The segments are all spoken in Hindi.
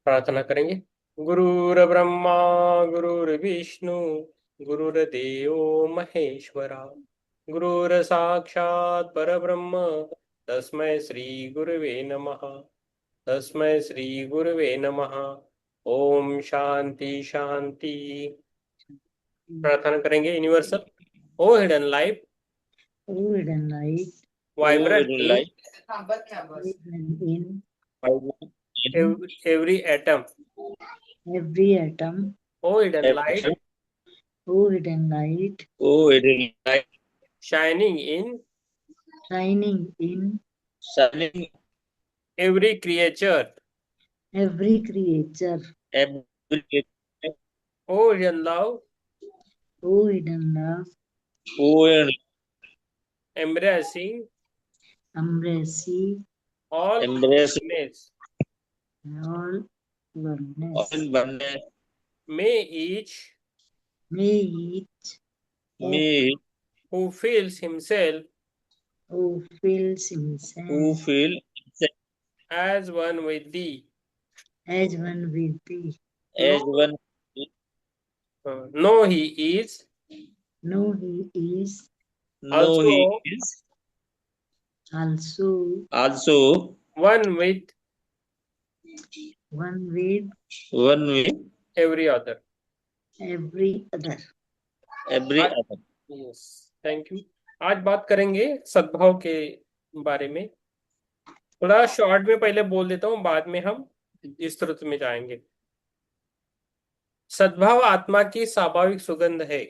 प्रार्थना करेंगे। गुरुर ब्रह्मा गुरुर्विष्णु गुरुर्देवो महेश्वरा गुरुर साक्षात् परब्रह्म तस्मै श्री गुरुवे नमः। तस्मै श्री गुरुवे नमः। ओम शांति शांति। प्रार्थना करेंगे। Universal O hidden life Fluid and light, vibrant in vibrant in every atom। every atom, O hidden light fluid and light, shining in shining in every creature। every creature, O hidden love, fluid and love, embracing embracing all goodness, all oneness. may each May each who, who feels himself who feels himself as one with thee as one with thee, know, know he is know he is also also one with one with every other। every other. आज यस थैंक यू। आज बात करेंगे सद्भाव के बारे में। थोड़ा शॉर्ट में पहले बोल देता हूँ, बाद में हम विस्तृत में जाएंगे। सद्भाव आत्मा की स्वाभाविक सुगंध है।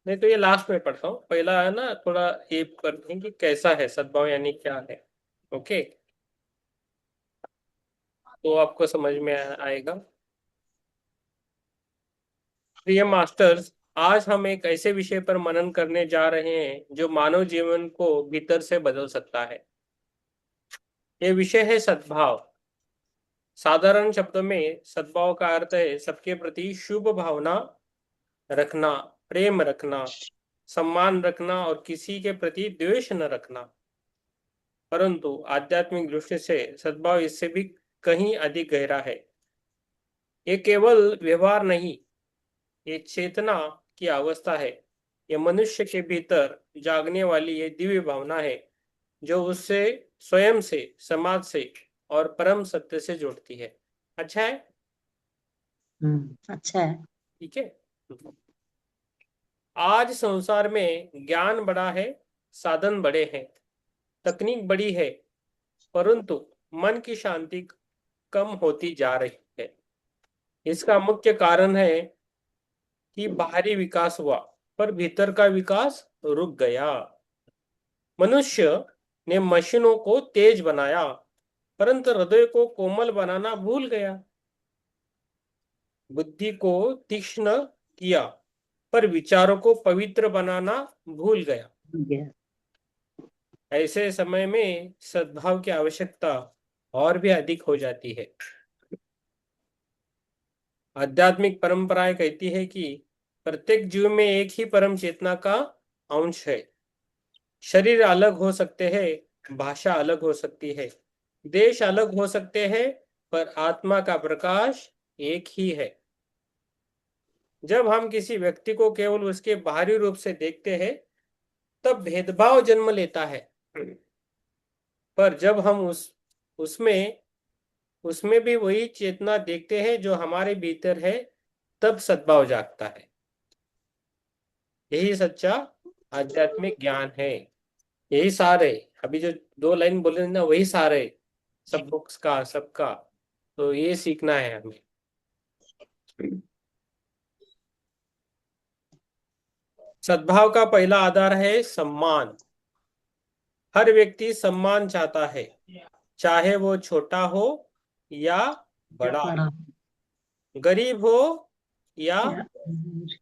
नहीं तो ये लास्ट में पढ़ता हूँ, पहला है ना, थोड़ा ये करते हैं कि कैसा है सद्भाव, यानी क्या है। ओके, तो आपको समझ में आएगा। प्रिय मास्टर्स, आज हम एक ऐसे विषय पर मनन करने जा रहे हैं जो मानव जीवन को भीतर से बदल सकता है। ये विषय है सद्भाव। साधारण शब्दों में सद्भाव का अर्थ है सबके प्रति शुभ भावना रखना, प्रेम रखना, सम्मान रखना और किसी के प्रति द्वेष न रखना। परंतु आध्यात्मिक दृष्टि से सद्भाव इससे भी कहीं अधिक गहरा है। ये केवल व्यवहार नहीं, ये चेतना की अवस्था है। ये मनुष्य के भीतर जागने वाली ये दिव्य भावना है जो उससे, स्वयं से, समाज से और परम सत्य से जोड़ती है। अच्छा है, अच्छा है। ठीक है। आज संसार में ज्ञान बड़ा है, साधन बड़े हैं, तकनीक बड़ी है, परंतु मन की शांति कम होती जा रही है। इसका मुख्य कारण है कि बाहरी विकास हुआ पर भीतर का विकास रुक गया। मनुष्य ने मशीनों को तेज बनाया परंतु हृदय को कोमल बनाना भूल गया। बुद्धि को तीक्ष्ण किया पर विचारों को पवित्र बनाना भूल गया। ऐसे समय में सद्भाव की आवश्यकता और भी अधिक हो जाती है। आध्यात्मिक परंपराएं कहती है कि प्रत्येक जीव में एक ही परम चेतना का अंश है। शरीर अलग हो सकते हैं, भाषा अलग हो सकती है, देश अलग हो सकते हैं, पर आत्मा का प्रकाश एक ही है। जब हम किसी व्यक्ति को केवल उसके बाहरी रूप से देखते हैं तब भेदभाव जन्म लेता है, पर जब हम उसमें उसमें भी वही चेतना देखते हैं जो हमारे भीतर है, तब सद्भाव जागता है। यही सच्चा आध्यात्मिक ज्ञान है। यही सार है। अभी जो दो लाइन बोले ना, वही सार है सब बुक्स का, सबका। तो ये सीखना है हमें। सद्भाव का पहला आधार है सम्मान। हर व्यक्ति सम्मान चाहता है, चाहे वो छोटा हो या बड़ा, बड़ा गरीब हो या या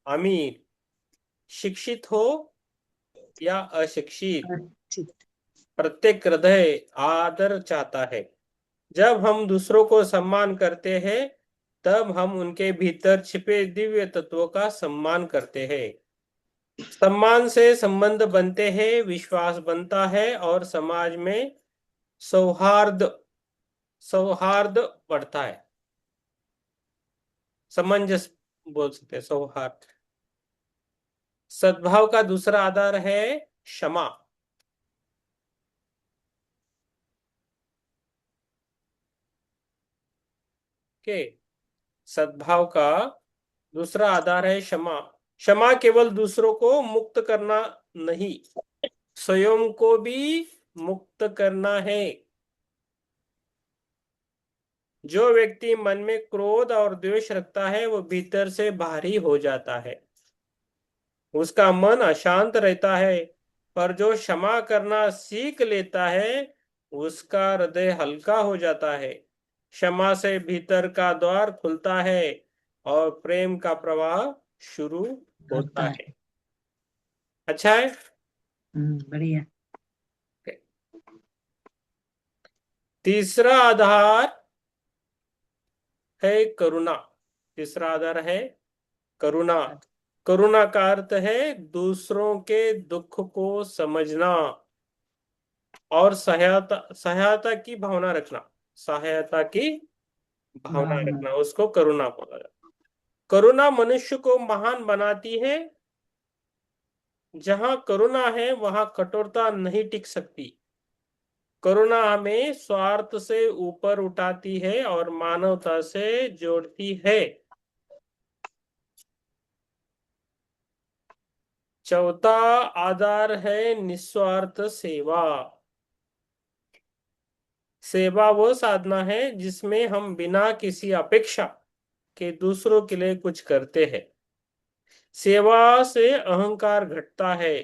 अमीर, शिक्षित हो या अशिक्षित। अर्चित। प्रत्येक हृदय आदर चाहता है। जब हम दूसरों को सम्मान करते हैं तब हम उनके भीतर छिपे दिव्य तत्वों का सम्मान करते हैं। सम्मान से संबंध बनते हैं, विश्वास बनता है और समाज में सौहार्द सौहार्द बढ़ता है। समंजस बोल सकते हैं, सौहार्द। सद्भाव का दूसरा आधार है क्षमा। के सद्भाव का दूसरा आधार है क्षमा। क्षमा केवल दूसरों को मुक्त करना नहीं, स्वयं को भी मुक्त करना है। जो व्यक्ति मन में क्रोध और द्वेष रखता है वो भीतर से भारी हो जाता है, उसका मन अशांत रहता है। पर जो क्षमा करना सीख लेता है उसका हृदय हल्का हो जाता है। क्षमा से भीतर का द्वार खुलता है और प्रेम का प्रवाह शुरू होता होता है। है। अच्छा है। बढ़िया। तीसरा आधार है करुणा। तीसरा आधार है करुणा। करुणा का अर्थ है दूसरों के दुख को समझना और सहायता सहायता की भावना रखना। सहायता की भावना भावना। रखना उसको करुणा बोला जाता है। करुणा मनुष्य को महान बनाती है। जहां करुणा है वहां कठोरता नहीं टिक सकती। करुणा हमें स्वार्थ से ऊपर उठाती है और मानवता से जोड़ती है। चौथा आधार है निस्वार्थ सेवा। सेवा वो साधना है जिसमें हम बिना किसी अपेक्षा के दूसरों के लिए कुछ करते हैं। सेवा से अहंकार घटता है।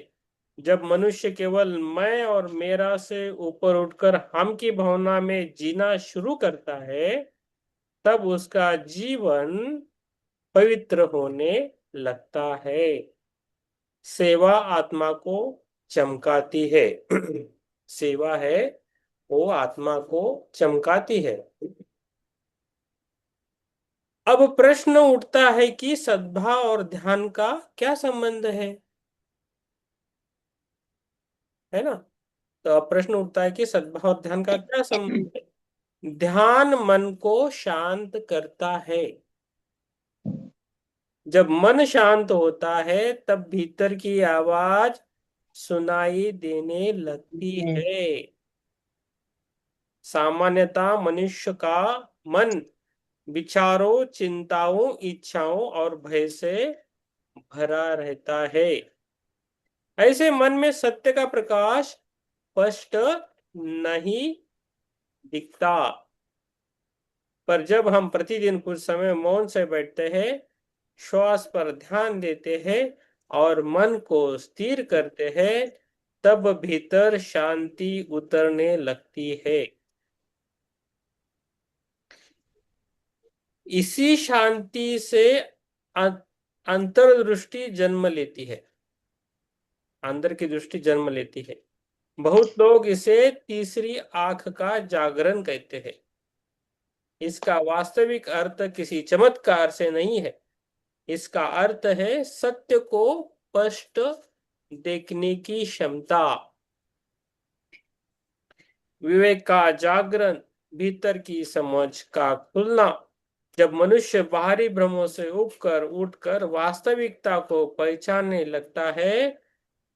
जब मनुष्य केवल मैं और मेरा से ऊपर उठकर हम की भावना में जीना शुरू करता है तब उसका जीवन पवित्र होने लगता है। सेवा आत्मा को चमकाती है। सेवा है वो आत्मा को चमकाती है। अब प्रश्न उठता है कि सद्भाव और ध्यान का क्या संबंध है ना। तो अब प्रश्न उठता है कि सद्भाव और ध्यान का क्या संबंध है। ध्यान मन को शांत करता है। जब मन शांत होता है तब भीतर की आवाज सुनाई देने लगती है। सामान्यतः मनुष्य का मन विचारों, चिंताओं, इच्छाओं और भय से भरा रहता है। ऐसे मन में सत्य का प्रकाश स्पष्ट नहीं दिखता। पर जब हम प्रतिदिन कुछ समय मौन से बैठते हैं, श्वास पर ध्यान देते हैं और मन को स्थिर करते हैं, तब भीतर शांति उतरने लगती है। इसी शांति से अंतर्दृष्टि जन्म लेती है। अंदर की दृष्टि जन्म लेती है। बहुत लोग इसे तीसरी आंख का जागरण कहते हैं। इसका वास्तविक अर्थ किसी चमत्कार से नहीं है। इसका अर्थ है सत्य को स्पष्ट देखने की क्षमता, विवेक का जागरण, भीतर की समझ का खुलना। जब मनुष्य बाहरी भ्रमों से उठकर उठकर वास्तविकता को पहचानने लगता है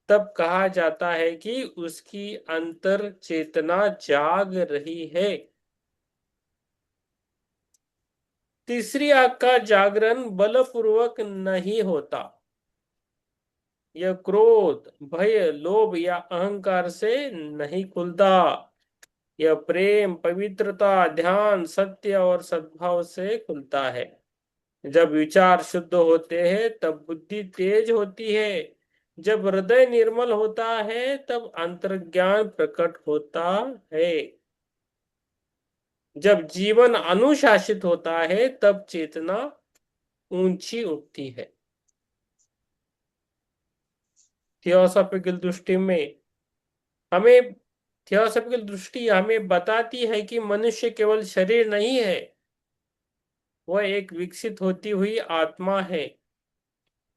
तब कहा जाता है कि उसकी अंतर चेतना जाग रही है। तीसरी आंख का जागरण बलपूर्वक नहीं होता। यह क्रोध, भय, लोभ या अहंकार से नहीं खुलता। यह प्रेम, पवित्रता, ध्यान, सत्य और सद्भाव से खुलता है। जब विचार शुद्ध होते हैं तब बुद्धि तेज होती है। जब हृदय निर्मल होता है तब अंतर्ज्ञान प्रकट होता है। जब जीवन अनुशासित होता है तब चेतना ऊंची उठती है। थियोसॉफिकल दृष्टि में हमें थियोसॉफिकल दृष्टि हमें बताती है कि मनुष्य केवल शरीर नहीं है, वह एक विकसित होती हुई आत्मा है।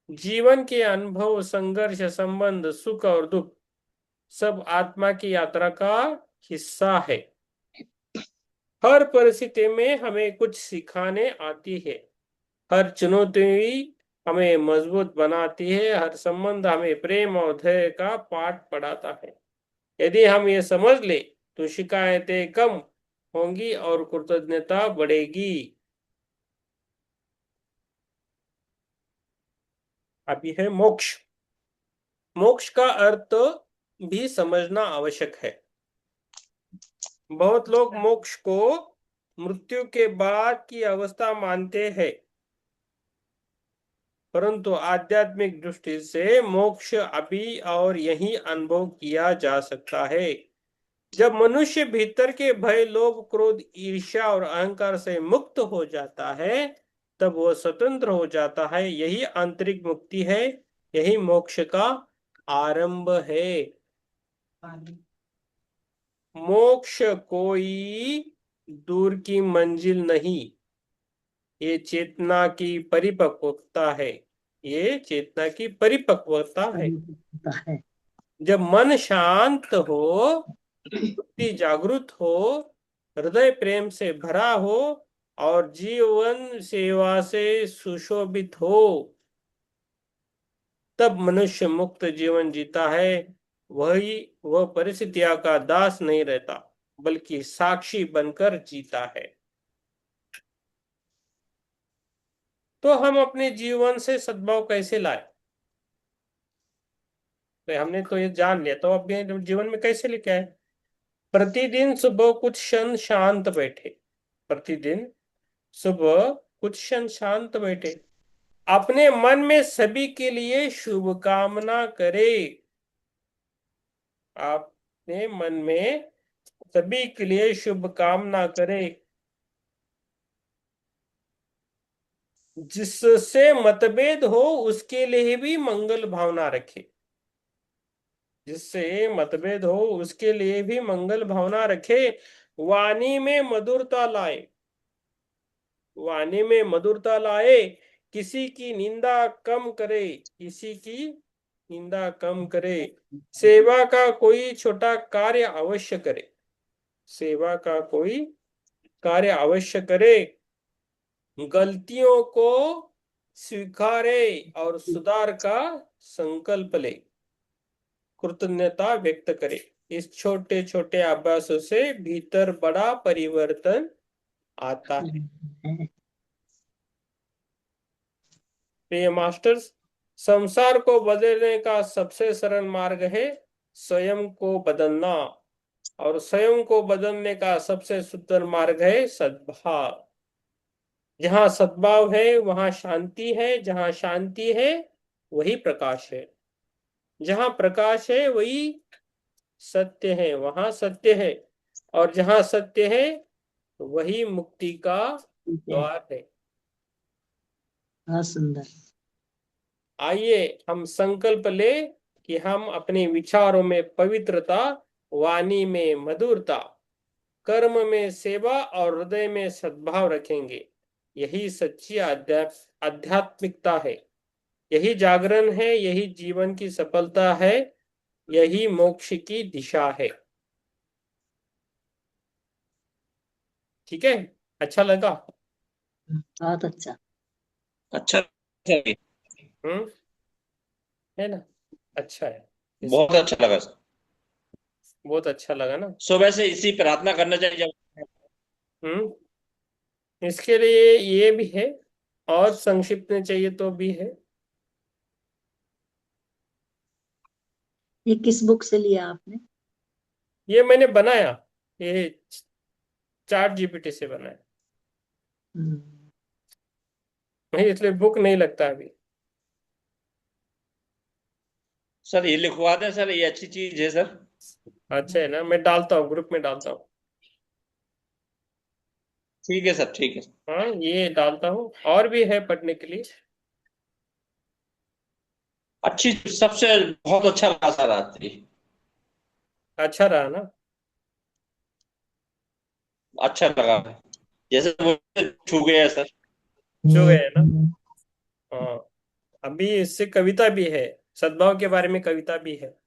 जीवन के अनुभव, संघर्ष, संबंध, सुख और दुख सब आत्मा की यात्रा का हिस्सा है। हर परिस्थिति में हमें कुछ सिखाने आती है। हर चुनौती हमें मजबूत बनाती है, हर संबंध हमें प्रेम और धैर्य का पाठ पढ़ाता है। यदि हम ये समझ ले तो शिकायतें कम होंगी और कृतज्ञता बढ़ेगी। अभी है मोक्ष। मोक्ष का अर्थ भी समझना आवश्यक है। बहुत लोग मोक्ष को मृत्यु के बाद की अवस्था मानते हैं, परंतु आध्यात्मिक दृष्टि से मोक्ष अभी और यही अनुभव किया जा सकता है। जब मनुष्य भीतर के भय, लोभ, क्रोध, ईर्ष्या और अहंकार से मुक्त हो जाता है, तब वो स्वतंत्र हो जाता है। यही आंतरिक मुक्ति है, यही मोक्ष का आरंभ है। मोक्ष कोई दूर की मंजिल नहीं, ये चेतना की परिपक्वता है। ये चेतना की परिपक्वता है। होता है। जब मन शांत हो, बुद्धि जागृत हो, हृदय प्रेम से भरा हो और जीवन सेवा से सुशोभित हो, तब मनुष्य मुक्त जीवन जीता है। वही वह परिस्थितियों का दास नहीं रहता, बल्कि साक्षी बनकर जीता है। तो हम अपने जीवन से सद्भाव कैसे लाए? तो हमने तो ये जान लिया, तो अपने जीवन में कैसे लेके आए? प्रतिदिन सुबह कुछ क्षण शांत बैठे। प्रतिदिन सुबह कुछ क्षण शांत बैठे, अपने मन में सभी के लिए शुभकामना करे। अपने मन में सभी के लिए शुभकामना करे, जिससे मतभेद हो उसके लिए भी मंगल भावना रखे। जिससे मतभेद हो उसके लिए भी मंगल भावना रखे। वाणी में मधुरता लाए। वाणी में मधुरता लाए। किसी की निंदा कम करे। किसी की निंदा कम करे। सेवा का कोई छोटा कार्य अवश्य करे। सेवा का कोई कार्य अवश्य करे। गलतियों को स्वीकारे और सुधार का संकल्प ले। कृतज्ञता व्यक्त करे। इस छोटे छोटे अभ्यासों से भीतर बड़ा परिवर्तन आता है। प्रिय मास्टर्स, संसार को बदलने का सबसे सरल मार्ग है स्वयं को बदलना, और स्वयं को बदलने का सबसे सुंदर मार्ग है सद्भाव। जहां सद्भाव है वहां शांति है, जहां शांति है वही प्रकाश है, जहां प्रकाश है वही सत्य है, वहां सत्य है, और जहां सत्य है वही मुक्ति का ठीक है। द्वार है। बहुत सुंदर। आइए हम संकल्प ले कि हम अपने विचारों में पवित्रता, वाणी में मधुरता, कर्म में सेवा और हृदय में सद्भाव रखेंगे। यही सच्ची आध्यात्मिकता है। यही जागरण है, यही जीवन की सफलता है, यही मोक्ष की दिशा है। ठीक है? अच्छा लगा? बहुत अच्छा। अच्छा है। हम्म। है ना? अच्छा है। इस बहुत अच्छा लगा सर। बहुत अच्छा लगा ना? सुबह से इसी प्रार्थना करना चाहिए जब। हम्म। इसके लिए ये भी है, और संक्षिप्त में चाहिए तो भी है। ये किस बुक से लिया आपने? ये मैंने बनाया, ये चैट जीपीटी से बनाया। हम्म, नहीं, इसलिए बुक नहीं लगता अभी। सर ये लिखवा दें सर, ये अच्छी चीज है सर। अच्छा है ना? मैं डालता हूँ, ग्रुप में डालता हूँ। ठीक है सर, ठीक है। हाँ, ये डालता हूँ, और भी है पढ़ने के लिए। अच्छी, सबसे बहुत अच्छा लगा सर आज ये। अच्छा रहा ना? अच्छा लगा, जैसे वो छू गया सर। जो है ना? हाँ। अभी इससे कविता भी है, सद्भाव के बारे में कविता भी है।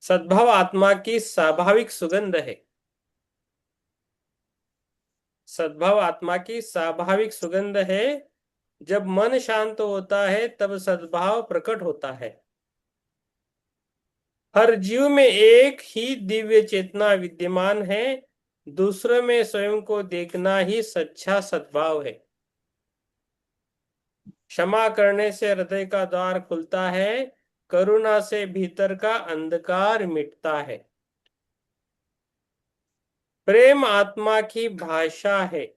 सद्भाव आत्मा की स्वाभाविक सुगंध है। सद्भाव आत्मा की स्वाभाविक सुगंध है। जब मन शांत होता है तब सद्भाव प्रकट होता है। हर जीव में एक ही दिव्य चेतना विद्यमान है। दूसरों में स्वयं को देखना ही सच्चा सद्भाव है। क्षमा करने से हृदय का द्वार खुलता है। करुणा से भीतर का अंधकार मिटता है। प्रेम आत्मा की भाषा है।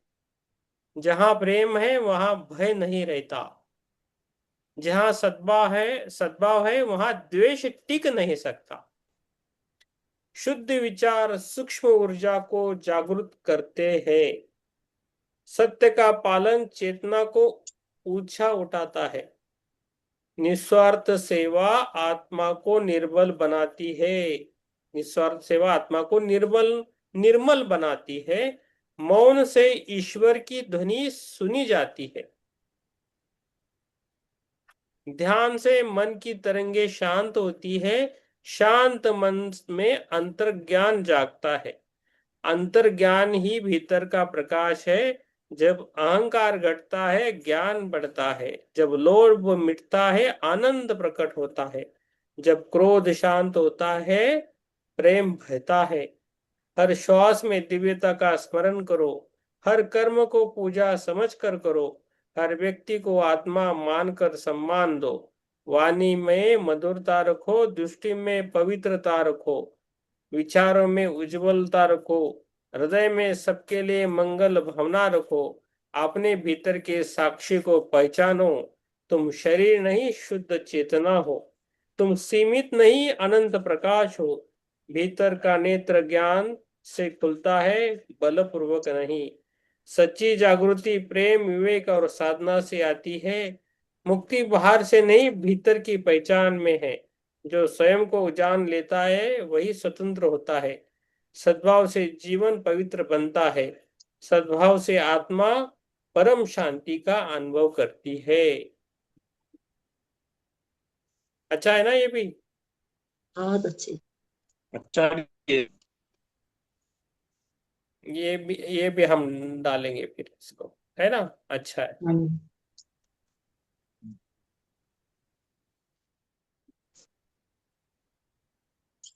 जहां प्रेम है वहां भय नहीं रहता। जहां सद्भाव है वहां द्वेष टिक नहीं सकता। शुद्ध विचार सूक्ष्म ऊर्जा को जागृत करते हैं। सत्य का पालन चेतना को ऊंचा उठाता है। निस्वार्थ सेवा आत्मा को निर्बल बनाती है। निस्वार्थ सेवा आत्मा को निर्मल बनाती है। मौन से ईश्वर की ध्वनि सुनी जाती है। ध्यान से मन की तरंगे शांत होती है। शांत मन में अंतर्ज्ञान जागता है। अंतर्ज्ञान ही भीतर का प्रकाश है। जब अहंकार घटता है ज्ञान बढ़ता है। जब लोभ मिटता है आनंद प्रकट होता है। जब क्रोध शांत होता है प्रेम बहता है। हर श्वास में दिव्यता का स्मरण करो। हर कर्म को पूजा समझ कर करो। हर व्यक्ति को आत्मा मानकर सम्मान दो। वाणी में मधुरता रखो। दृष्टि में पवित्रता रखो। विचारों में उज्जवलता रखो। हृदय में सबके लिए मंगल भावना रखो। अपने भीतर के साक्षी को पहचानो। तुम शरीर नहीं शुद्ध चेतना हो। तुम सीमित नहीं अनंत प्रकाश हो। भीतर का नेत्र ज्ञान से खुलता है बलपूर्वक नहीं। सच्ची जागृति प्रेम विवेक और साधना से आती है। मुक्ति बाहर से नहीं भीतर की पहचान में है। जो स्वयं को जान लेता है वही स्वतंत्र होता है। सद्भाव से जीवन पवित्र बनता है। सद्भाव से आत्मा परम शांति का अनुभव करती है। अच्छा है ना ये भी। बहुत अच्छे। अच्छा ये ये भी हम डालेंगे फिर इसको, है ना। अच्छा है। हम्म।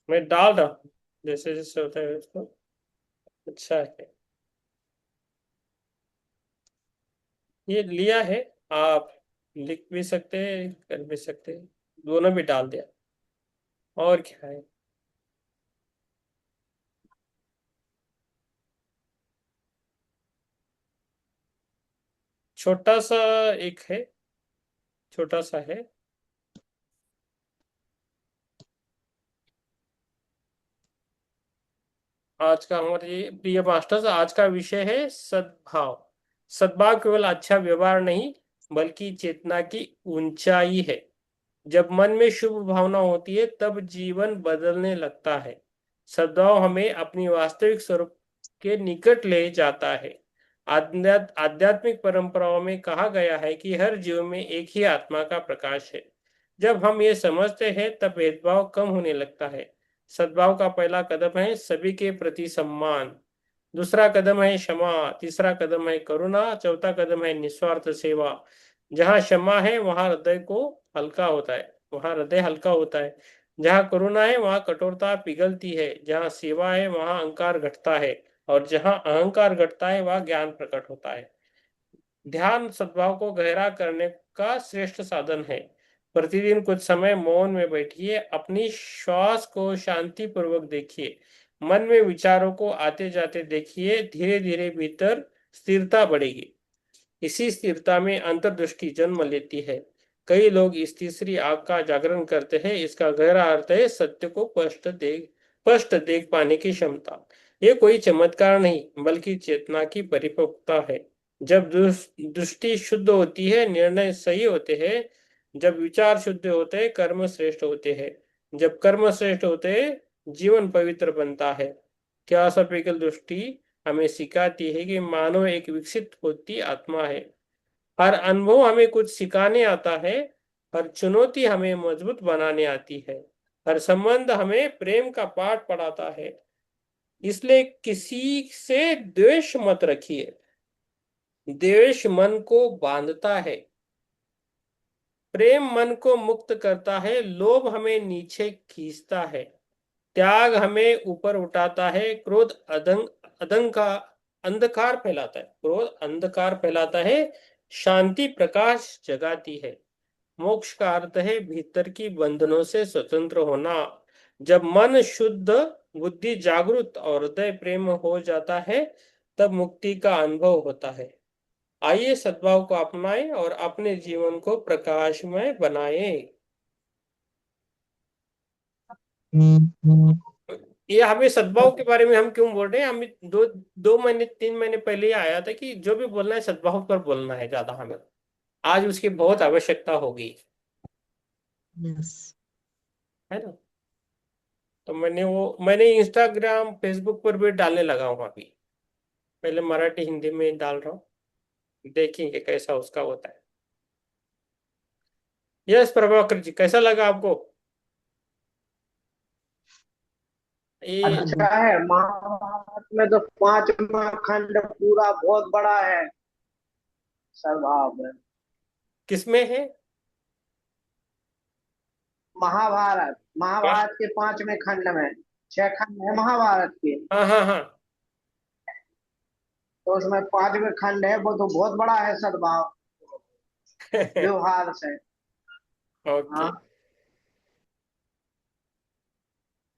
मैं डाल रहा हूँ जैसे जैसे होता है उसको। अच्छा है। ये लिया है। आप लिख भी सकते हैं कर भी सकते हैं। दोनों भी डाल दिया। और क्या है। छोटा सा एक है। छोटा सा है। आज का हमारे प्रिय मास्टर्स आज का विषय है सद्भाव। सद्भाव केवल अच्छा व्यवहार नहीं बल्कि चेतना की ऊंचाई है। जब मन में शुभ भावना होती है तब जीवन बदलने लगता है। सद्भाव हमें अपनी वास्तविक स्वरूप के निकट ले जाता है। आध्यात्मिक परंपराओं में कहा गया है कि हर जीव में एक ही आत्मा का प्रकाश है। जब हम ये समझते हैं तब भेदभाव कम होने लगता है। सद्भाव का पहला कदम है सभी के प्रति सम्मान। दूसरा कदम है क्षमा। तीसरा कदम है करुणा। चौथा कदम है निस्वार्थ सेवा। जहाँ क्षमा है वहां हृदय को हल्का होता है। वहां हृदय हल्का होता है। जहाँ करुणा है वहां कठोरता पिघलती है। जहाँ सेवा है वहां अहंकार घटता है। और जहाँ अहंकार घटता है वहां ज्ञान प्रकट होता है। ध्यान सद्भाव को गहरा करने का श्रेष्ठ साधन है। प्रतिदिन कुछ समय मौन में बैठिए। अपनी श्वास को शांति पूर्वक देखिए। मन में विचारों को आते जाते देखिए। धीरे धीरे भीतर स्थिरता बढ़ेगी। इसी स्थिरता में अंतर्दृष्टि जन्म लेती है। कई लोग इस तीसरी आंख का जागरण करते हैं। इसका गहरा अर्थ है सत्य को स्पष्ट देख पाने की क्षमता। ये कोई चमत्कार नहीं बल्कि चेतना की परिपक्वता है। जब दृष्टि शुद्ध होती है निर्णय सही होते हैं। जब विचार शुद्ध होते हैं कर्म श्रेष्ठ होते हैं। जब कर्म श्रेष्ठ होते हैं जीवन पवित्र बनता है। थियोसॉफिकल दृष्टि हमें सिखाती है कि मानव एक विकसित होती आत्मा है। हर अनुभव हमें कुछ सिखाने आता है। हर चुनौती हमें मजबूत बनाने आती है। हर संबंध हमें प्रेम का पाठ पढ़ाता है। इसलिए किसी से द्वेष मत रखिए। द्वेष मन को बांधता है, प्रेम मन को मुक्त करता है, लोभ हमें नीचे खींचता है, त्याग हमें ऊपर उठाता है, क्रोध अधंकार अंधकार फैलाता है, क्रोध अंधकार फैलाता है, शांति प्रकाश जगाती है। मोक्ष का अर्थ है भीतर की बंधनों से स्वतंत्र होना। जब मन शुद्ध, बुद्धि जागृत और हृदय प्रेम हो जाता है, तब मुक्ति का अनुभव होता है। आइए सद्भाव को अपनाएं और अपने जीवन को प्रकाशमय बनाएं। ये हमें सद्भाव के बारे में हम क्यों बोल रहे हैं? हमें दो 2 महीने 3 महीने पहले ही आया था कि जो भी बोलना है सद्भाव पर बोलना है ज्यादा हमें। आज उसकी बहुत आवश्यकता होगी, यस। है ना? तो मैंने इंस्टाग्राम फेसबुक पर भी डालने लगा हूँ अभी। पहले मराठी हिंदी में डाल रहा हूँ, देखेंगे कैसा उसका होता है। यस प्रभाकर जी, कैसा लगा आपको ये? अच्छा है। महाभारत में तो 5वां खंड पूरा बहुत बड़ा है स्वभाव में। किसमें है? महाभारत महाभारत के 5वें खंड में 6 खंड है महाभारत के। हाँ हाँ हाँ। तो उसमें 5वें खंड है, वो तो बहुत बड़ा है सद्भाव व्यवहार से। ओके। हाँ।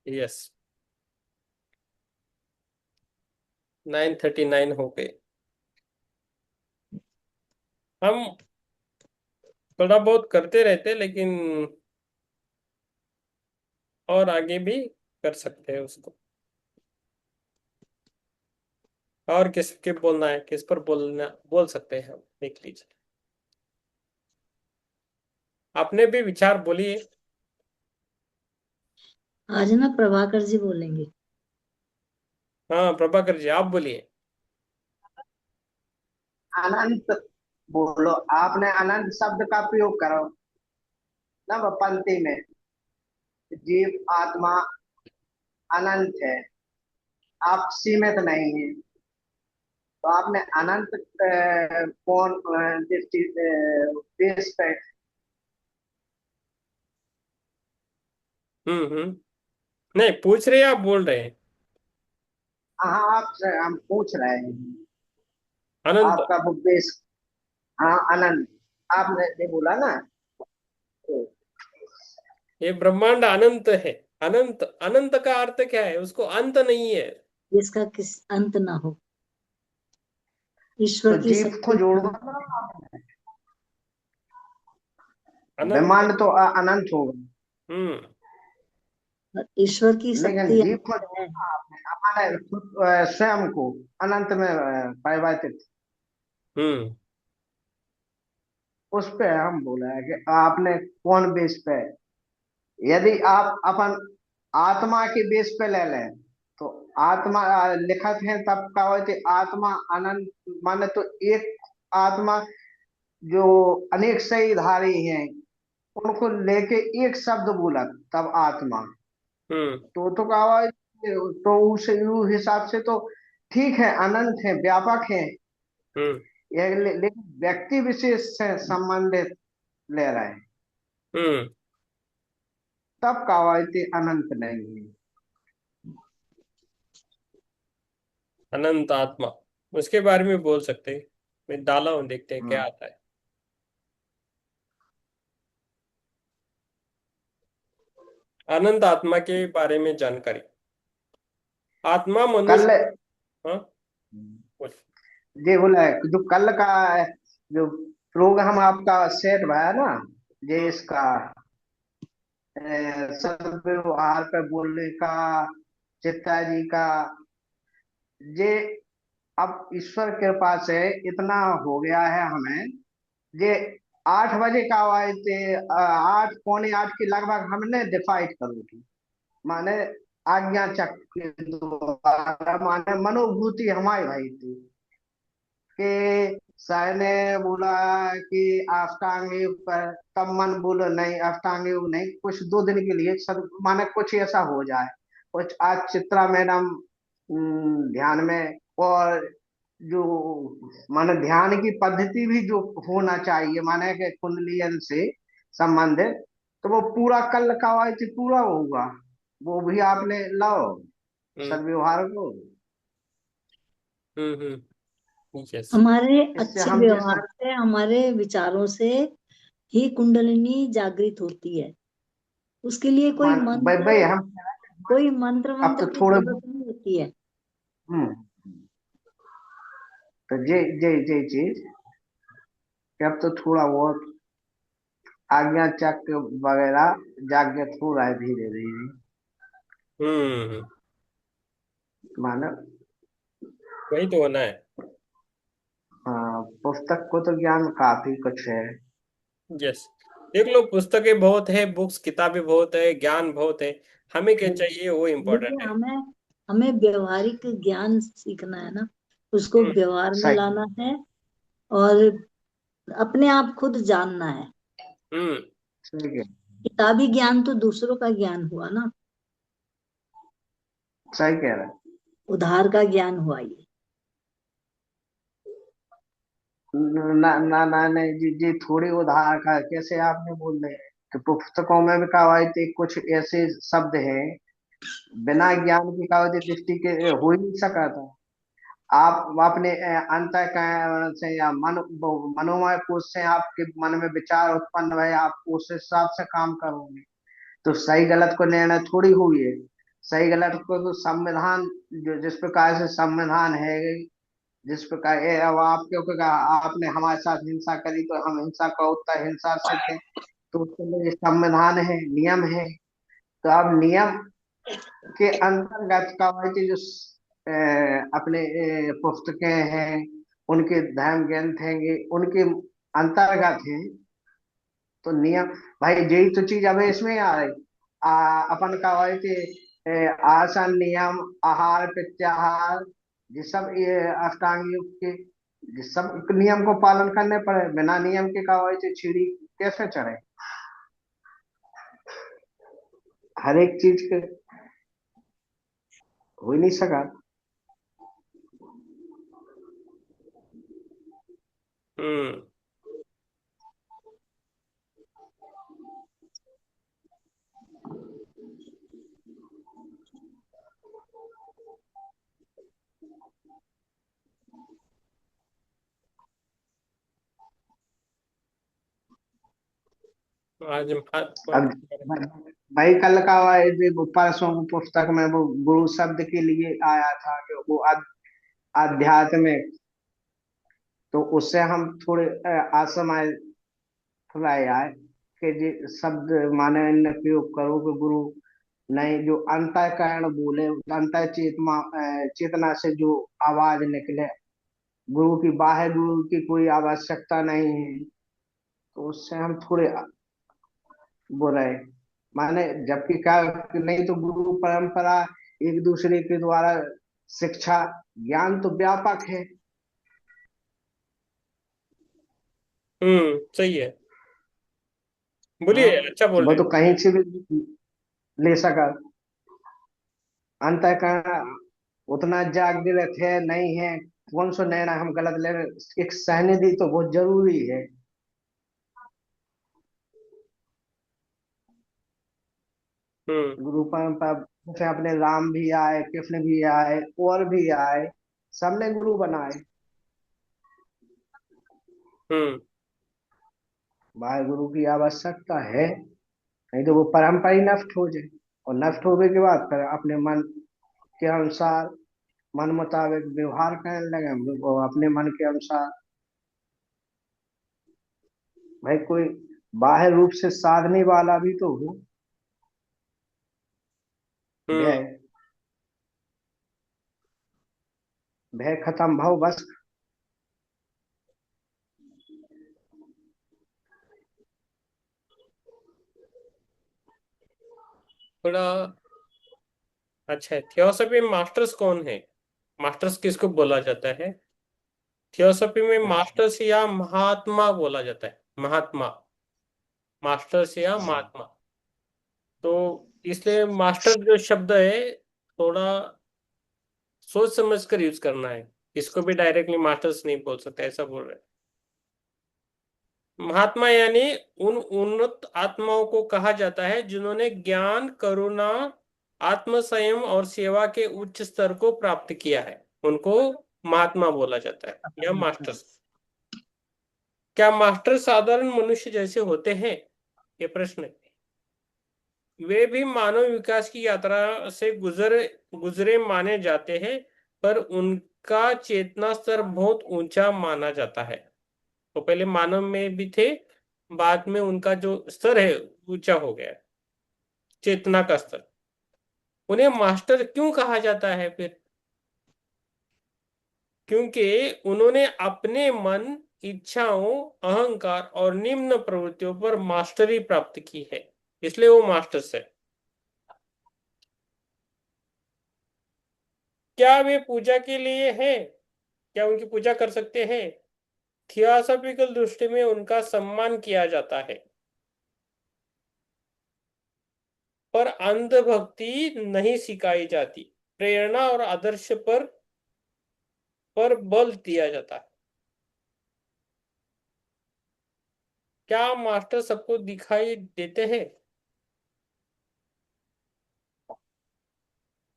यस, 9:39 हो गए। हम थोड़ा बहुत करते रहते, लेकिन और आगे भी कर सकते हैं उसको। और किस के बोलना है, किस पर बोल सकते हैं हम, देख लीजिए। आपने भी विचार बोलिए। आज ना प्रभाकर जी बोलेंगे। हाँ प्रभाकर जी, आप बोलिए। अनंत बोलो, आपने अनंत शब्द का प्रयोग करो ना वो पंक्ति में। जीव आत्मा अनंत है, आप सीमित नहीं है। तो आपने अनंत कौन दृष्टि बेस पे। हम्म। नहीं पूछ रहे हैं, आप बोल रहे हैं। हाँ, आपसे हम पूछ रहे हैं अनंत। आपका वो बेस। हाँ अनंत, आपने ये बोला ना। तो ये ब्रह्मांड अनंत है। अनंत, अनंत का अर्थ क्या है? उसको अंत नहीं है। जिसका किस अंत ना हो, ईश्वर की जीव को शक्ति जोड़ो अनंत ना। अनंत। ब्रह्मांड तो अनंत होगा, हम्म। है। ईश्वर की लेकिन शक्ति जीव को अनंत है। जोड़ना आपने हमारे स्वयं को अनंत में परिवर्तित। हम्म। उस पे हम बोला है कि आपने कौन बेस पे। यदि आप अपन आत्मा के बेस पे ले लें तो आत्मा लिखत है तब का होते आत्मा अनंत माने तो एक आत्मा जो अनेक सही धारी हैं उनको लेके एक शब्द बोला तब आत्मा। हम्म। तो का आवाज। तो उस हिसाब से तो ठीक है, अनंत है, व्यापक है। हम्म। यह लेकिन व्यक्ति विशेष से संबंधित ले रहे हैं, हम्म। तब का आवाज अनंत नहीं है। अनंत आत्मा, उसके बारे में बोल सकते हैं। मैं डाला हूं, देखते हैं क्या हाँ। आता है। अनंत आत्मा के बारे में जानकारी। आत्मा कल मनुष्य। हाँ बोल। ये बोला है जो कल का जो प्रोग्राम आपका सेट भया ना, ये इसका सदव्यवहार पे बोलने का, चित्ता जी का, ये अब ईश्वर कृपा से इतना हो गया है हमें। ये 8 बजे का आवाज थे, 8 पौने 8 के लगभग हमने डिसाइड करी थी। माने आज्ञा चक्र के द्वारा माने मनोभूति हमारी भाई थी कि सर ने बोला कि अष्टांग योग पर, तब मन बोलो नहीं अष्टांग योग नहीं, कुछ 2 दिन के लिए सब माने कुछ ऐसा हो जाए। कुछ आज चित्रा मैडम ध्यान में, और जो माने ध्यान की पद्धति भी जो होना चाहिए, माने कि कुंडलियन से संबंधित, तो वो पूरा कल कवायद पूरा होगा, वो भी आपने लाओ हम्म सदव्यवहार को। यस। हमारे इससे अच्छे हम जैसा व्यवहार से, हमारे विचारों से ही कुंडलिनी जागृत होती है। उसके लिए मान भाई भाई हम कोई मंत्र अब तो मंत्र की थोड़े जरूरत नहीं होती है। हम्म तो जे चीज कि अब तो थोड़ा बहुत आज्ञा चक्र वगैरह जागृत हो रहा है धीरे धीरे। हम्म मानो वही तो होना है। हाँ, पुस्तक को तो ज्ञान काफी कुछ है। यस। देख लो, पुस्तकें बहुत है, बुक्स किताबें बहुत है, ज्ञान बहुत है। हमें क्या चाहिए, वो लेकिन इम्पोर्टेंट है। हमें हमें व्यवहारिक ज्ञान सीखना है ना, उसको हम्म व्यवहार में सही। लाना है और अपने आप खुद जानना है। हम्म सही है। किताबी ज्ञान तो दूसरों का ज्ञान हुआ ना, सही कह रहे हैं। उधार का ज्ञान हुआ ये। ना ना ना नहीं जी जी, थोड़ी उधार का कैसे आपने बोल रहे हैं कि पुस्तकों में भी कवायद कुछ ऐसे शब्द हैं बिना ज्ञान की कवायद दृष्टि के हो ही नहीं सका था। आप अपने अंतःकरण से या मनोमय कोश से आपके मन में विचार उत्पन्न हुए, आप उस हिसाब से काम करोगे, तो सही गलत को निर्णय थोड़ी हुई है। सही गलत को तो संविधान, जो जिस प्रकार से संविधान है, जिस प्रकार अब आप क्योंकि आपने हमारे साथ हिंसा करी तो हम हिंसा का उत्तर हिंसा से दें, तो उसके लिए संविधान है, नियम है। तो अब नियम के अंतर्गत कवायती जो अपने पुस्तकें हैं, उनके धर्म ग्रंथ हैं, उनके अंतर्गत हैं। तो नियम भाई यही तो चीज अब इसमें आ रही। अपन कवायती आसन नियम, आहार प्रत्याहार, ये सब ये अष्टांग योग के ये सब नियम को पालन करने पड़े। बिना नियम के कवायती सीढ़ी कैसे चढ़े? हर एक चीज के हो ही नहीं सका। हम्म आज अब भाई कल का वो परसों की पुस्तक में वो गुरु शब्द के लिए आया था कि वो आध्यात्मिक, तो उससे हम थोड़े असमय थोड़ा आए कि जी शब्द माने इनने प्रयोग करो कि गुरु नहीं, जो अंतःकरण बोले, अंतर चेतना चेतना से जो आवाज निकले, गुरु की बाह्य गुरु की कोई आवश्यकता नहीं है। तो उससे हम थोड़े बुरे माने, जबकि क्या कि नहीं तो गुरु परंपरा एक दूसरे के द्वारा शिक्षा ज्ञान तो व्यापक है। सही है। हाँ, बोलिए, अच्छा बोल वो रहे तो कहीं से भी ले सका। अंतःकरण उतना जागृत है नहीं है, कौन सा निर्णय हम गलत ले रहे हैं। एक सहनिधि तो बहुत जरूरी है। हम्म गुरु परंपरा से अपने राम भी आए, कृष्ण भी आए, और भी आए, सबने गुरु बनाए। हम्म भाई गुरु की आवश्यकता है, नहीं तो वो परंपरा ही नष्ट हो जाए। और नष्ट होने के बाद फिर अपने मन के अनुसार, मन मुताबिक व्यवहार करने लगे वो अपने मन के अनुसार। भाई कोई बाह्य रूप से साधने वाला भी तो हो। हम्म भय भय खत्म भाव बस। थोड़ा अच्छा है। थियोसॉफी में मास्टर्स कौन है? मास्टर्स किसको बोला जाता है? थियोसॉफी में मास्टर्स या महात्मा बोला जाता है। महात्मा, मास्टर्स या महात्मा। तो इसलिए मास्टर जो शब्द है, थोड़ा सोच समझ कर यूज करना है। इसको भी डायरेक्टली मास्टर्स नहीं बोल सकते, ऐसा बोल रहे हैं। महात्मा यानी उन उन्नत आत्माओं को कहा जाता है जिन्होंने ज्ञान, करुणा, आत्म संयम और सेवा के उच्च स्तर को प्राप्त किया है, उनको महात्मा बोला जाता है या मास्टर्स। क्या मास्टर साधारण मनुष्य जैसे होते हैं, ये प्रश्न है। वे भी मानव विकास की यात्रा से गुजरे माने जाते हैं, पर उनका चेतना स्तर बहुत ऊंचा माना जाता है। तो पहले मानव में भी थे, बाद में उनका जो स्तर है ऊंचा हो गया, चेतना का स्तर। उन्हें मास्टर क्यों कहा जाता है फिर? क्योंकि उन्होंने अपने मन, इच्छाओं, अहंकार और निम्न प्रवृत्तियों पर मास्टरी प्राप्त की है, इसलिए वो मास्टर्स है। क्या वे पूजा के लिए हैं? क्या उनकी पूजा कर सकते हैं? थियोसॉफिकल दृष्टि में उनका सम्मान किया जाता है, पर अंधभक्ति नहीं सिखाई जाती। प्रेरणा और आदर्श पर बल दिया जाता है। क्या मास्टर सबको दिखाई देते हैं?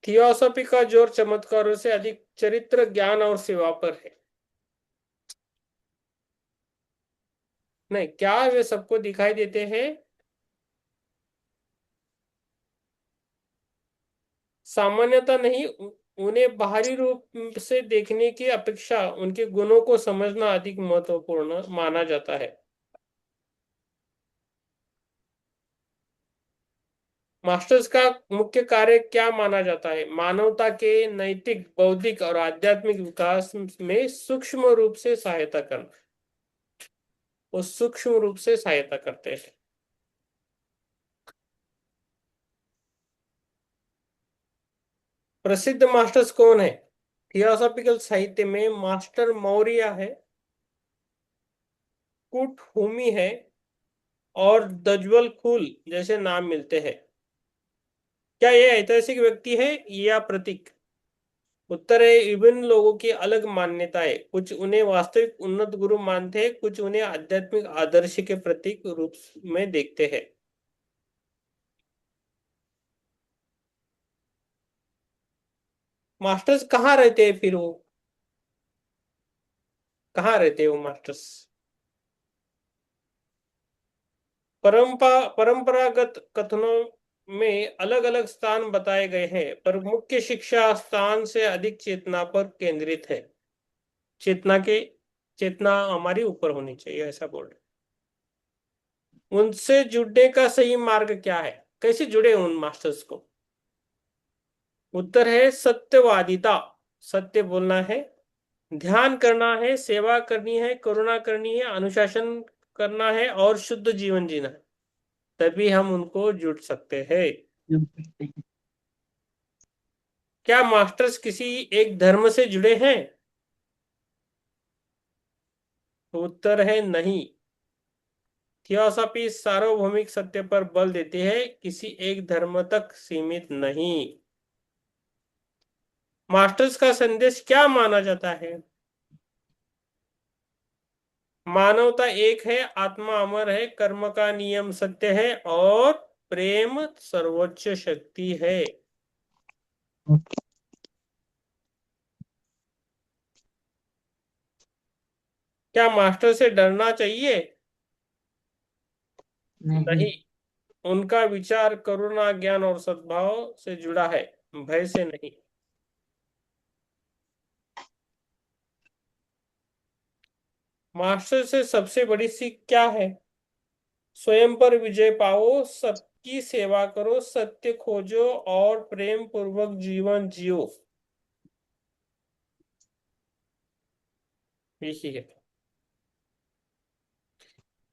थियोसॉफी का जोर चमत्कारों से अधिक चरित्र, ज्ञान और सेवा पर है। नहीं, क्या वे सबको दिखाई देते हैं? सामान्यता नहीं, उन्हें बाहरी रूप से देखने की अपेक्षा उनके गुणों को समझना अधिक महत्वपूर्ण माना जाता है। मास्टर्स का मुख्य कार्य क्या माना जाता है? मानवता के नैतिक, बौद्धिक और आध्यात्मिक विकास में सूक्ष्म रूप से सहायता करना। वो सूक्ष्म रूप से सहायता करते हैं। प्रसिद्ध मास्टर्स कौन है? थियोसॉफिकल साहित्य में मास्टर मौर्य है, कुट हुमी है और दज्वल खुल जैसे नाम मिलते हैं। क्या ये ऐतिहासिक व्यक्ति है या प्रतीक? उत्तर है, विभिन्न लोगों की अलग मान्यताएं। कुछ उन्हें वास्तविक उन्नत गुरु मानते हैं, कुछ उन्हें आध्यात्मिक आदर्श के प्रतीक रूप में देखते हैं। मास्टर्स कहाँ रहते हैं फिर? वो कहाँ रहते हैं वो मास्टर्स? परंपरागत कथनों में अलग अलग स्थान बताए गए हैं, पर मुख्य शिक्षा स्थान से अधिक चेतना पर केंद्रित है। चेतना के चेतना हमारी ऊपर होनी चाहिए, ऐसा बोल रहे। उनसे जुड़ने का सही मार्ग क्या है? कैसे जुड़े उन मास्टर्स को? उत्तर है सत्यवादिता, सत्य बोलना है, ध्यान करना है, सेवा करनी है, करुणा करनी है, अनुशासन करना है और शुद्ध जीवन जीना है। तभी हम उनको जुड़ सकते हैं। क्या मास्टर्स किसी एक धर्म से जुड़े हैं? तो उत्तर है नहीं। थियोसॉफी सार्वभौमिक सत्य पर बल देती है, किसी एक धर्म तक सीमित नहीं। मास्टर्स का संदेश क्या माना जाता है? मानवता एक है, आत्मा अमर है, कर्म का नियम सत्य है और प्रेम सर्वोच्च शक्ति है। क्या मास्टर से डरना चाहिए? नहीं, उनका विचार करुणा, ज्ञान और सद्भाव से जुड़ा है, भय से नहीं। मास्टर से सबसे बड़ी सीख क्या है? स्वयं पर विजय पाओ, सबकी सेवा करो, सत्य खोजो और प्रेम पूर्वक जीवन जियो। यही है।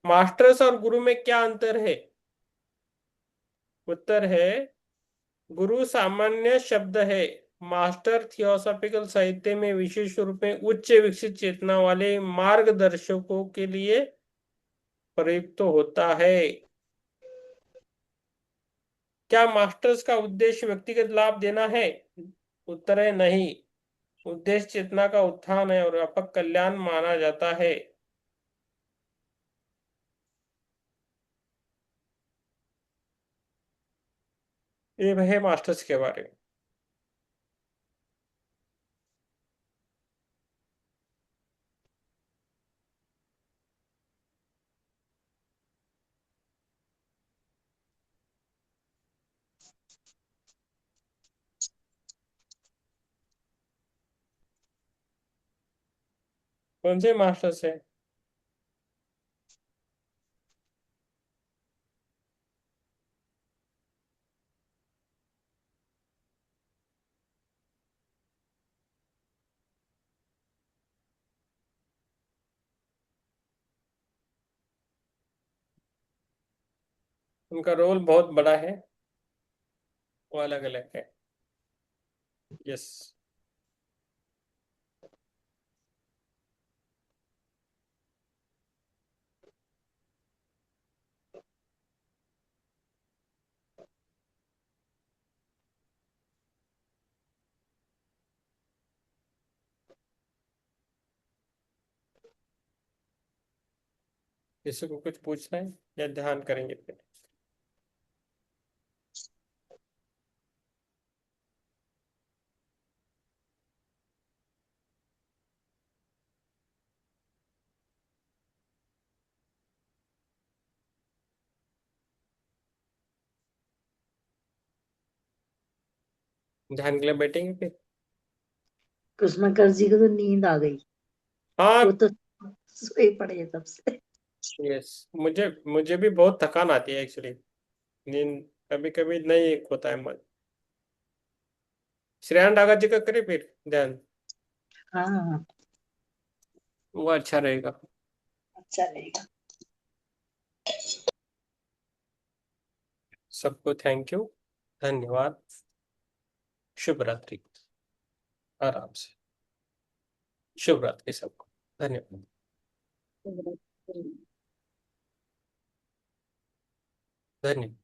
मास्टर्स और गुरु में क्या अंतर है? उत्तर है, गुरु सामान्य शब्द है, मास्टर थियोसॉफिकल साहित्य में विशेष रूप में उच्च विकसित चेतना वाले मार्गदर्शकों के लिए प्रयुक्त होता है। क्या मास्टर्स का उद्देश्य व्यक्तिगत लाभ देना है? उत्तर है नहीं। उद्देश्य चेतना का उत्थान है और व्यापक कल्याण माना जाता है। ये है मास्टर्स के बारे में। कौन से मास्टर्स है? उनका रोल बहुत बड़ा है, वो अलग अलग है। यस। किसी को कुछ पूछना है या ध्यान करेंगे फिर? ध्यान के लिए बैठेंगे फिर? कृष्णकर जी को तो नींद आ गई, हाँ। वो तो सोए पड़े तब से। यस, मुझे मुझे भी बहुत थकान आती है एक्चुअली। नींद कभी कभी नहीं होता है मन। श्रेयान डागा जी का करें फिर ध्यान, हाँ, वो अच्छा रहेगा। अच्छा रहेगा। सबको थैंक यू, धन्यवाद, शुभ रात्रि, आराम से। शुभ रात्रि सबको, धन्यवाद। धन्यवाद।